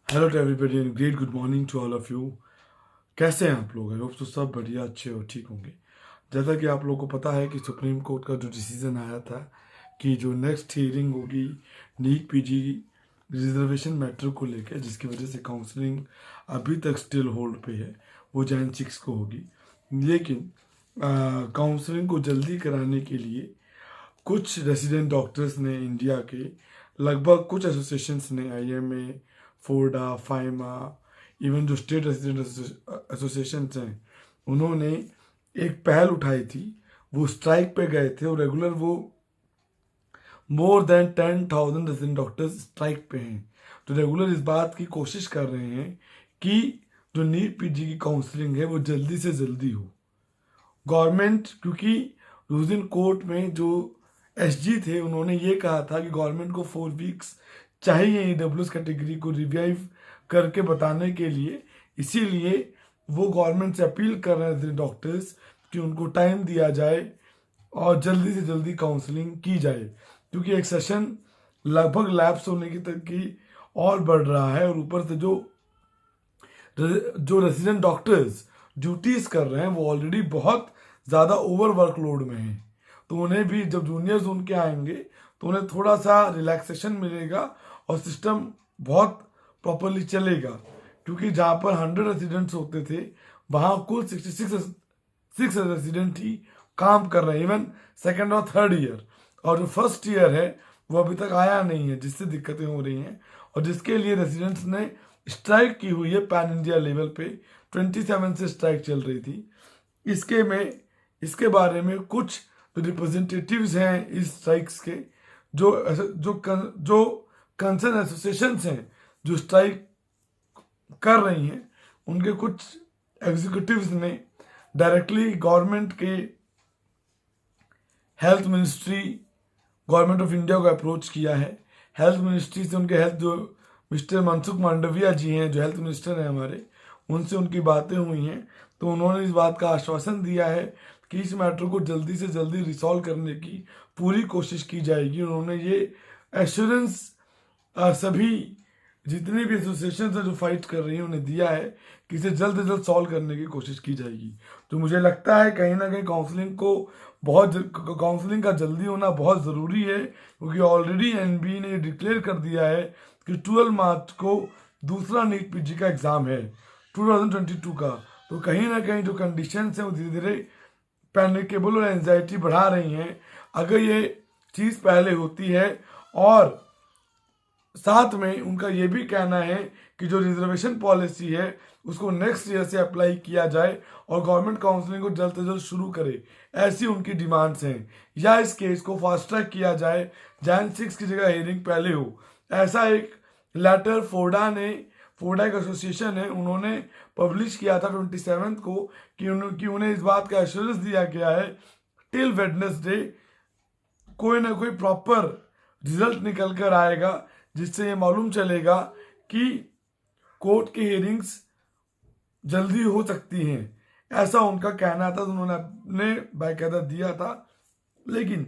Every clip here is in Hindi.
Hello to everybody and great good morning to all of you. कैसे हैं आप लोग? आई होप तो सब बढ़िया, अच्छे और ठीक होंगे। जैसा कि आप लोगों को पता है कि सुप्रीम कोर्ट का जो डिसीजन आया था कि जो नेक्स्ट हियरिंग होगी नीट पीजी रिजर्वेशन मैटर को लेकर, जिसकी वजह से काउंसलिंग अभी तक स्टिल होल्ड पे है, वो जैन 6 को होगी। लेकिन काउंसलिंग को जल्दी कराने के लिए कुछ रेसिडेंट डॉक्टर्स ने इंडिया के लगभग कुछ एसोसिएशंस ने, आईएमए, फोर्डा, फाइमा, इवन जो स्टेट रेसिडेंट एसोसिएशंस हैं, उन्होंने एक पहल उठाई थी। वो स्ट्राइक पे गए थे और रेगुलर वो more than 10,000 resident doctors strike पे हैं। तो रेगुलर इस बात की कोशिश कर रहे हैं कि जो नीट पीजी की काउंसलिंग है वो जल्दी से जल्दी हो। गवर्नमेंट, क्योंकि उस दिन कोर्ट में जो एसजी थे उन्होंने ये कहा था कि गवर्नमेंट को 4 वीक्स चाहिए ईडब्ल्यूएस कैटेगरी को रिवाइव करके बताने के लिए। इसीलिए वो गवर्नमेंट से अपील कर रहे थे डॉक्टर्स कि उनको टाइम दिया जाए और जल्दी से जल्दी काउंसलिंग की जाए, क्योंकि एक सेशन लगभग लैप्स होने की तक की और बढ़ रहा है। और ऊपर से जो रेसिडेंट डॉक्टर्स ड्यूटीज कर रहे हैं वो ऑलरेडी बहुत ज़्यादा ओवर वर्कलोड में हैं। तो उन्हें भी जब जूनियर्स उनके आएंगे तो उन्हें थोड़ा सा रिलैक्सेशन मिलेगा और सिस्टम बहुत प्रॉपरली चलेगा। क्योंकि जहाँ पर 100 रेसिडेंट्स होते थे वहाँ कुल 66 रेसिडेंट ही काम कर रहे हैं, इवन सेकेंड और थर्ड ईयर। और जो फर्स्ट ईयर है वो अभी तक आया नहीं है, जिससे दिक्कतें हो रही हैं और जिसके लिए रेसिडेंट्स ने स्ट्राइक की हुई है। पैन इंडिया लेवल पे 27 से स्ट्राइक चल रही थी। इसके बारे में कुछ जो रिप्रेजेंटेटिव्स हैं इस स्ट्राइक्स के, जो कंसर्न एसोसिएशंस हैं जो स्ट्राइक कर रही हैं, उनके कुछ एग्जीक्यूटिव्स ने डायरेक्टली गवर्नमेंट के health ministry, government of India को अप्रोच किया है। हेल्थ मिनिस्ट्री से उनके हेल्थ जो मिस्टर मनसुख मांडविया जी हैं, जो हेल्थ मिनिस्टर हैं हमारे, उनसे उनकी बातें हुई हैं। तो उन्होंने इस बात का आश्वासन दिया है कि इस मैटर को जल्दी से जल्दी रिसॉल्व करने की पूरी कोशिश की जाएगी। उन्होंने ये एश्योरेंस सभी जितनी भी एसोसिएशन है जो फाइट कर रही हैं उन्हें दिया है कि इसे जल्द से जल्द सॉल्व करने की कोशिश की जाएगी। तो मुझे लगता है कहीं ना कहीं काउंसलिंग का जल्दी होना बहुत ज़रूरी है, क्योंकि ऑलरेडी एनबी ने डिक्लेयर कर दिया है कि 12 मार्च को दूसरा नीट पीजी का एग्ज़ाम है 2022 का। तो कहीं ना कहीं जो कंडीशंस हैं वो धीरे धीरे पैनिकेबल और एंजाइटी बढ़ा रही हैं। अगर ये चीज़ पहले होती है, और साथ में उनका ये भी कहना है कि जो रिजर्वेशन पॉलिसी है उसको नेक्स्ट ईयर से अप्लाई किया जाए और गवर्नमेंट काउंसलिंग को जल्द से जल्द शुरू करे, ऐसी उनकी डिमांड्स हैं। या इस केस को फास्ट ट्रैक किया जाए, जैन 6 की जगह हियरिंग पहले हो। ऐसा एक लेटर फोर्डा एक एसोसिएशन है, उन्होंने पब्लिश किया था 27 को कि उन्हें इस बात का एश्योरेंस दिया गया है टिल वेडनेसडे कोई ना कोई प्रॉपर रिजल्ट निकल कर आएगा, जिससे ये मालूम चलेगा कि कोर्ट की हियरिंग्स जल्दी हो सकती हैं। ऐसा उनका कहना था, तो उन्होंने अपने बाकायदा दिया था। लेकिन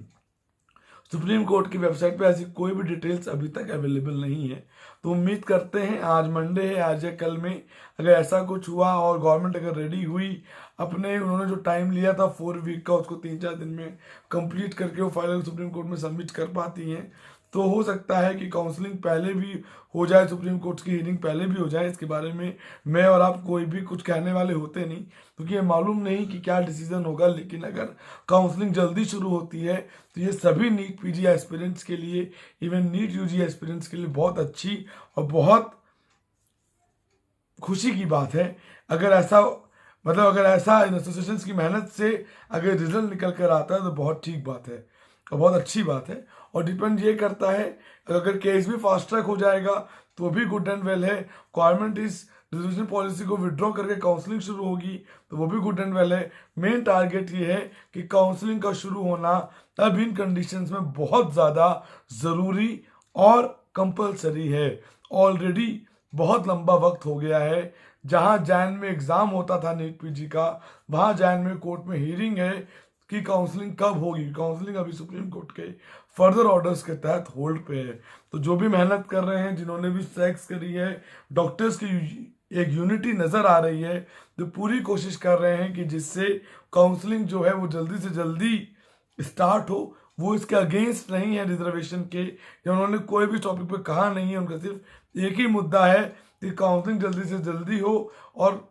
सुप्रीम कोर्ट की वेबसाइट पे ऐसी कोई भी डिटेल्स अभी तक अवेलेबल नहीं है। तो उम्मीद करते हैं, आज मंडे है, आज या कल में अगर ऐसा कुछ हुआ और गवर्नमेंट अगर रेडी हुई, उन्होंने जो टाइम लिया था 4 वीक का, उसको 3-4 दिन में कंप्लीट करके वो फाइनल सुप्रीम कोर्ट में सबमिट कर पाती हैं, तो हो सकता है कि काउंसलिंग पहले भी हो जाए, सुप्रीम कोर्ट की हियरिंग पहले भी हो जाए। इसके बारे में मैं और आप कोई भी कुछ कहने वाले होते नहीं, क्योंकि ये मालूम नहीं कि क्या डिसीजन होगा। लेकिन अगर काउंसलिंग जल्दी शुरू होती है तो ये सभी नीट पीजी एस्पिरेंट्स के लिए, इवन नीट यूजी एस्पिरेंट्स के लिए बहुत अच्छी और बहुत खुशी की बात है। अगर ऐसा इन एसोसिएशंस की मेहनत से अगर रिजल्ट निकल कर आता है तो बहुत ठीक बात है और बहुत अच्छी बात है। और डिपेंड ये करता है, अगर केस भी फास्ट ट्रैक हो जाएगा तो भी गुड एंड वेल है। गवर्नमेंट इस रिजर्वेशन पॉलिसी को विड्रॉ करके काउंसलिंग शुरू होगी तो वो भी गुड एंड वेल है। मेन टारगेट ये है कि काउंसलिंग का शुरू होना अब इन कंडीशंस में बहुत ज़्यादा ज़रूरी और कंपलसरी है। ऑलरेडी बहुत लंबा वक्त हो गया है। जहां जैन में एग्ज़ाम होता था नीट पीजी का, वहां जैन में कोर्ट में हियरिंग है कि काउंसलिंग कब होगी। काउंसलिंग अभी सुप्रीम कोर्ट के फर्दर ऑर्डर्स के तहत होल्ड पे है। तो जो भी मेहनत कर रहे हैं, जिन्होंने भी स्ट्राइक्स करी है, डॉक्टर्स की एक यूनिटी नज़र आ रही है, जो पूरी कोशिश कर रहे हैं कि जिससे काउंसलिंग जो है वो जल्दी से जल्दी स्टार्ट हो। वो इसके अगेंस्ट नहीं है रिजर्वेशन के, या उन्होंने कोई भी टॉपिक पे कहा नहीं है। उनका सिर्फ एक ही मुद्दा है कि काउंसलिंग जल्दी से जल्दी हो और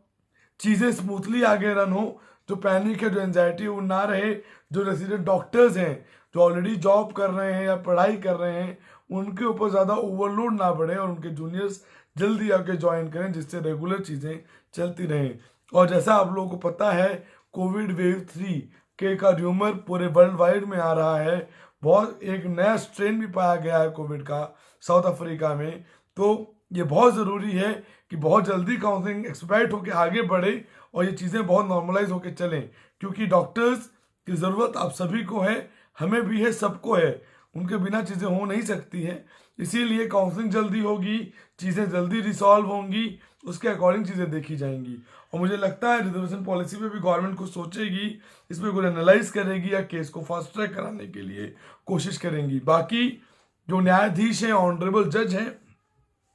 चीज़ें स्मूथली आगे रन हो, जो पैनिक है, जो एंजाइटी वो ना रहे। जो रेसिडेंट डॉक्टर्स हैं, जो ऑलरेडी जॉब कर रहे हैं या पढ़ाई कर रहे हैं, उनके ऊपर ज़्यादा ओवरलोड ना बढ़े और उनके जूनियर्स जल्दी आके ज्वाइन करें, जिससे रेगुलर चीज़ें चलती रहें। और जैसा आप लोगों को पता है, कोविड वेव 3 के का र्यूमर पूरे वर्ल्ड वाइड में आ रहा है। बहुत एक नया स्ट्रेन भी पाया गया है कोविड का साउथ अफ्रीका में। तो ये बहुत ज़रूरी है कि बहुत जल्दी काउंसलिंग एक्सपेक्ट होकर आगे बढ़े और ये चीज़ें बहुत नॉर्मलाइज होकर चलें, क्योंकि डॉक्टर्स की ज़रूरत आप सभी को है, हमें भी है, सबको है। उनके बिना चीज़ें हो नहीं सकती हैं। इसीलिए काउंसलिंग जल्दी होगी, चीज़ें जल्दी रिसॉल्व होंगी, उसके अकॉर्डिंग चीज़ें देखी जाएंगी। और मुझे लगता है रिजर्वेशन पॉलिसी पे भी गवर्नमेंट कुछ सोचेगी, इस पर कुछ एनालाइज करेगी या केस को फास्ट ट्रैक कराने के लिए कोशिश करेंगी। बाकी जो न्यायाधीश हैं, ऑनरेबल जज हैं,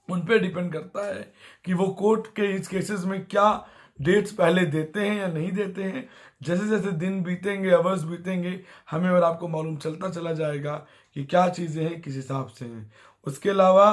उन पे डिपेंड करता है कि वो कोर्ट के इस केसेस में क्या डेट्स पहले देते हैं या नहीं देते हैं। जैसे जैसे दिन बीतेंगे, आवर्स बीतेंगे, हमें और आपको मालूम चलता चला जाएगा कि क्या चीज़ें हैं, किस हिसाब से हैं। उसके अलावा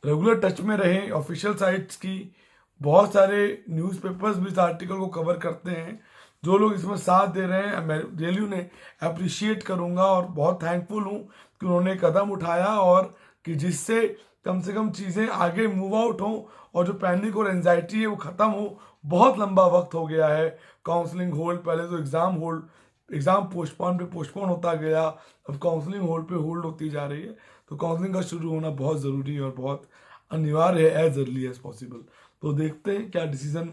रेगुलर टच में रहें ऑफिशियल साइट्स की। बहुत सारे न्यूज़पेपर्स भी इस आर्टिकल को कवर करते हैं। जो लोग इसमें साथ दे रहे हैं, मैं रियली उन्हें अप्रिशिएट करूँगा और बहुत थैंकफुल हूँ कि उन्होंने कदम उठाया और कि जिससे कम से कम चीज़ें आगे मूव आउट हों और जो पैनिक और एंजाइटी है वो ख़त्म हो। बहुत लंबा वक्त हो गया है काउंसलिंग होल्ड, पहले तो एग्ज़ाम पोस्टपोन पे पोस्टपोन होता गया, अब काउंसलिंग होल्ड पे होल्ड होती जा रही है। तो काउंसलिंग का शुरू होना बहुत ज़रूरी है और बहुत अनिवार्य है, एज अर्ली एज पॉसिबल। तो देखते हैं क्या डिसीजन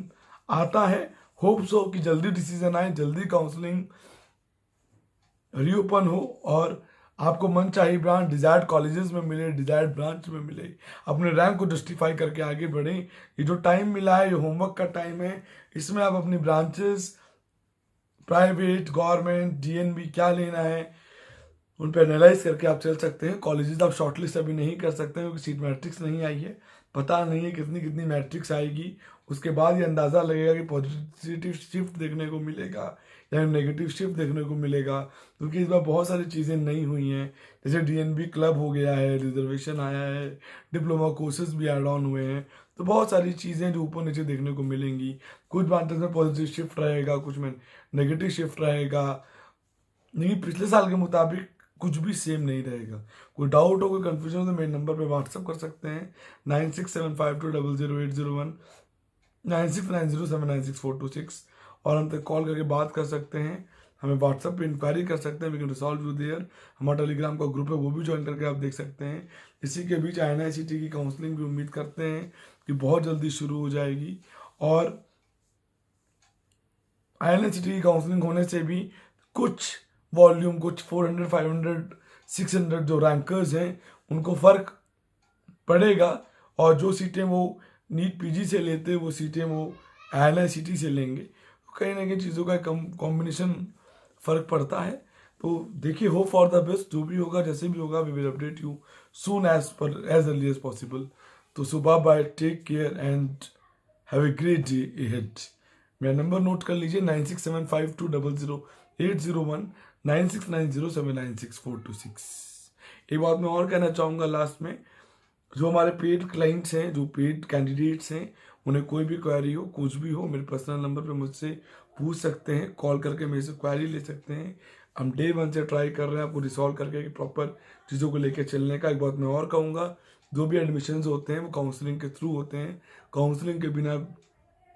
आता है। होप्स हो कि जल्दी डिसीजन आए, जल्दी काउंसलिंग रीओपन हो और आपको मन चाहिए ब्रांच डिजायर्ड कॉलेजेस में मिले, डिजायर्ड ब्रांच में मिले, अपने रैंक को जस्टिफाई करके आगे बढ़ें। ये जो टाइम मिला है, ये होमवर्क का टाइम है, इसमें आप अपनी ब्रांचेस, प्राइवेट, गवर्नमेंट, डीएनबी क्या लेना है, उन पर एनालाइज करके आप चल सकते हैं। कॉलेजेस आप शॉर्टलिस्ट अभी नहीं कर सकते हैं क्योंकि सीट मैट्रिक्स नहीं आई है, पता नहीं है कितनी कितनी मैट्रिक्स आएगी। उसके बाद ये अंदाज़ा लगेगा कि पॉजिटिव शिफ्ट देखने को मिलेगा या नेगेटिव शिफ्ट देखने को मिलेगा, क्योंकि इस बार बहुत सारी चीज़ें नहीं हुई हैं। जैसे डीएनबी क्लब हो गया है, रिजर्वेशन आया है, डिप्लोमा कोर्सेज भी ऐड ऑन हुए हैं। तो बहुत सारी चीज़ें जो ऊपर नीचे देखने को मिलेंगी। कुछ ब्रांचेस में पॉजिटिव शिफ्ट रहेगा, कुछ में नेगेटिव शिफ्ट रहेगा, लेकिन पिछले साल के मुताबिक कुछ भी सेम नहीं रहेगा। कोई डाउट हो, कोई कन्फ्यूजन हो तो मेरे नंबर पे व्हाट्सअप कर सकते हैं 9675200801, 9690796426, और हम तक कॉल करके बात कर सकते हैं। हमें व्हाट्सअप पे इंक्वायरी कर सकते हैं, we can resolve you there. हमारा टेलीग्राम का ग्रुप है, वो भी ज्वाइन करके आप देख सकते हैं। इसी के बीच INICT की काउंसलिंग भी उम्मीद करते हैं कि बहुत जल्दी शुरू हो जाएगी। और INICT की काउंसलिंग होने से भी कुछ वॉल्यूम, कुछ 400, 500, 600 जो रैंकर्स हैं उनको फ़र्क पड़ेगा, और जो सीटें वो नीट PG से लेते हैं वो सीटें वो INICT से लेंगे। कहीं ना कहीं चीज़ों का कॉम्बिनेशन फ़र्क पड़ता है। तो देखिए, होप फॉर द बेस्ट। जो भी होगा, जैसे भी होगा, we will update you soon as early as possible. तो सुबह bye, take care and have a great day ahead. मेरा नंबर नोट कर लीजिए 9675200801, 9690796426। एक बात मैं और कहना चाहूँगा लास्ट में, जो हमारे पेड क्लाइंट्स हैं, जो पेड कैंडिडेट्स हैं, उन्हें कोई भी क्वेरी हो, कुछ भी हो, मेरे पर्सनल नंबर पे मुझसे पूछ सकते हैं, कॉल करके मेरे से क्वेरी ले सकते हैं। हम डे 1 से ट्राई कर रहे हैं आपको रिसॉल्व करके प्रॉपर चीज़ों को लेकर चलने का। एक बात मैं और कहूँगा, जो भी एडमिशन्स होते हैं वो काउंसलिंग के थ्रू होते हैं। काउंसलिंग के बिना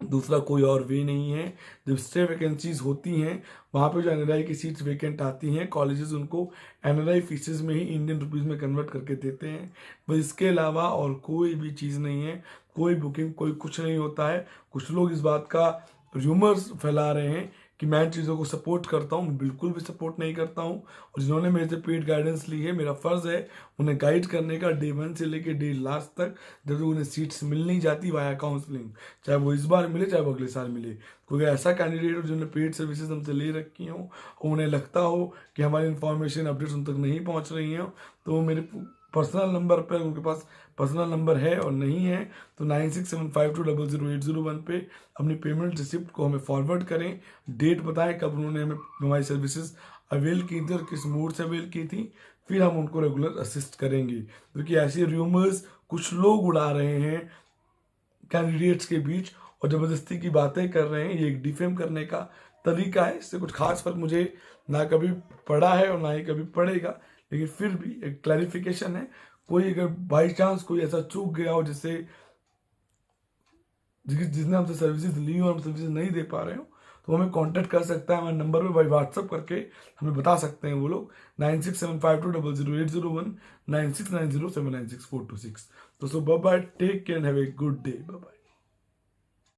दूसरा कोई और वे नहीं है। जब स्टे वैकेंसीज होती हैं, वहाँ पे जो NRI की सीट्स वेकेंट आती हैं, कॉलेजेस उनको NRI फीसेस में ही इंडियन रुपीज़ में कन्वर्ट करके देते हैं। बस इसके अलावा और कोई भी चीज़ नहीं है, कोई बुकिंग, कोई कुछ नहीं होता है। कुछ लोग इस बात का र्यूमर्स फैला रहे हैं कि मैं इन चीज़ों को सपोर्ट करता हूँ, मैं बिल्कुल भी सपोर्ट नहीं करता हूँ। और जिन्होंने मेरे से पेड गाइडेंस ली है, मेरा फ़र्ज़ है उन्हें गाइड करने का डे 1 से लेकर डे लास्ट तक, जब तक उन्हें सीट्स मिल नहीं जाती वाया काउंसलिंग, चाहे वो इस बार मिले चाहे वो अगले साल मिले। कोई ऐसा कैंडिडेट हो जिन्होंने पेड सर्विसेज हमसे ले रखी हों और उन्हें लगता हो कि हमारी इन्फॉर्मेशन अपडेट्स उन तक नहीं पहुँच रही हैं, तो वो मेरे पर्सनल नंबर पर, उनके पास पर्सनल नंबर है और नहीं है, तो 9675200801 पे अपनी पेमेंट रिसिप्ट को हमें फॉरवर्ड करें, डेट बताएं कब उन्होंने हमें हमारी सर्विसेज अवेल की थी और किस मोड से अवेल की थी, फिर हम उनको रेगुलर असिस्ट करेंगे। क्योंकि ऐसे र्यूमर्स कुछ लोग उड़ा रहे हैं कैंडिडेट्स के बीच और ज़बरदस्ती की बातें कर रहे हैं, ये एक डिफेम करने का तरीका है। इससे कुछ खास फर्क मुझे ना कभी पड़ा है और ना ही कभी पड़ेगा, लेकिन फिर भी एक क्लैरिफिकेशन है। कोई अगर बाई चांस कोई ऐसा चूक गया हो जिससे जिसने हमसे सर्विसेज ली हो और हम सर्विसेज नहीं दे पा रहे हो, तो हमें कांटेक्ट कर सकता है हमारे नंबर पे, बाई व्हाट्सअप करके हमें बता सकते हैं वो लोग। 9675200801 9690796426। तो so bye bye, take care and have a good day, bye bye.